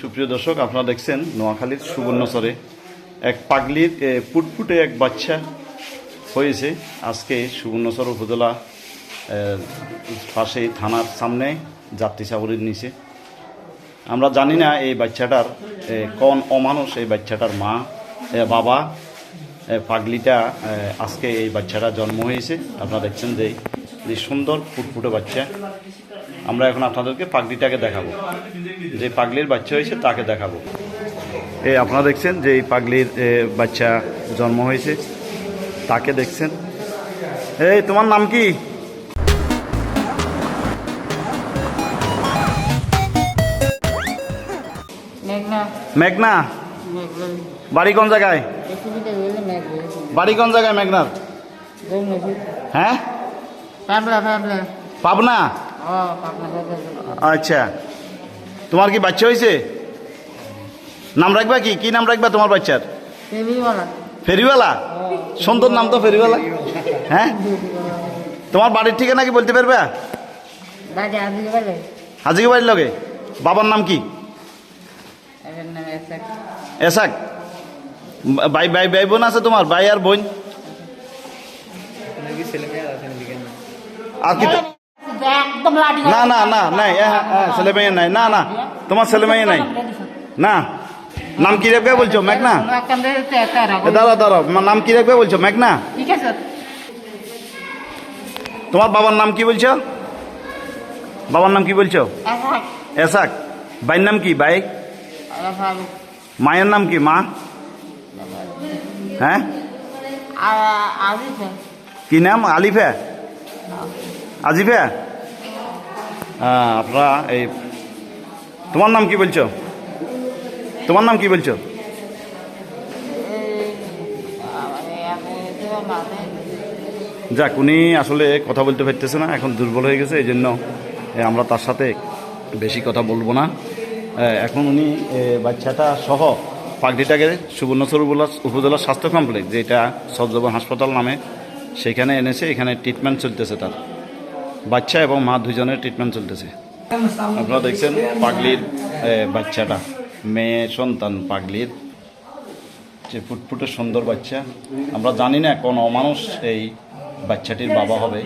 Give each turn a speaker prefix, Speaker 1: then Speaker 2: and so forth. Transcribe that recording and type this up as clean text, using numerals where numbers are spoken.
Speaker 1: সুপ্রিয় দর্শক, আপনারা দেখছেন নোয়াখালীর সুবর্ণচরে এক পাগলির ফুটফুটে এক বাচ্চা হয়েছে। আজকে সুবর্ণচর উপজেলা পাশেই থানার সামনে যাত্রী সাগরের নিচে। আমরা জানি না এই বাচ্চাটার কোন অমানুষ এই বাচ্চাটার মা বাবা পাগলিটা আজকে এই বাচ্চাটা জন্ম হয়েছে। আপনারা দেখছেন যে সুন্দর ফুটফুটে বাচ্চা। আমরা এখন আপনাদেরকে পাগলিটাকে দেখাবো, যে পাগলির বাচ্চা হয়েছে তাকে দেখাবো। আপনারা দেখছেন যে এই পাগলির বাচ্চা জন্ম হয়েছে, তাকে দেখছেন। এই তোমার নাম কি? মেঘনা। বাড়ি কোন জায়গায়? বাড়ি কোন জায়গায় মেঘনার? হ্যাঁ, পাবনা। আচ্ছা, তোমার কি বাচ্চা হয়েছে? নাম রাখবা কি? কি নাম রাখবা তোমার বাচ্চার? ফেরিওয়ালা। সুন্দর নাম তো, ফেরিওয়ালা। হ্যাঁ, তোমার বাড়ির ঠিকানা কি বলতে পারবে? হাজিকে বাড়ির লগে। বাবার নাম কি? এসাক। ভাই ভাই ভাই বোন আছে তোমার? ভাই আর বোন? আর কি? না না না নাই, ছেলে মেয়ে নাই। না না, তোমার ছেলে মেয়ে নাই। না, নাম কি রাখবে বলছো? মেঘনা। দাঁড়া দাঁড়াও, নাম কি রাখবে বলছো? মেঘনা। তোমার বাবার নাম কি বলছো? বাবার নাম কি বলছো? এসাক। ভাইয়ের নাম কি? ভাই। মায়ের নাম কি? মা। হ্যাঁ, কি নাম? আলিফা, আজিফা। আপনারা এই তোমার নাম কি বলছো? তোমার নাম কি বলছো? যাক, উনি আসলে কথা বলতে পারতেছে না, এখন দুর্বল হয়ে গেছে, এই জন্য আমরা তার সাথে বেশি কথা বলবো না। এখন উনি বাচ্চাটা সহ পাগড়িটাকে সুবর্ণচর উপজেলা স্বাস্থ্য কমপ্লেক্স, যেটা সজ্জবন হাসপাতাল নামে, সেখানে এনেছে। এখানে ট্রিটমেন্ট চলতেছে, তার বাচ্চা এবং মা দুজনের ট্রিটমেন্ট চলতেছে। আপনারা দেখছেন পাগলির বাচ্চাটা, মেয়ে সন্তান পাগলির, যে ফুটফুটে সুন্দর বাচ্চা। আমরা জানি না কোন অমানুষ এই বাচ্চাটির বাবা হবে।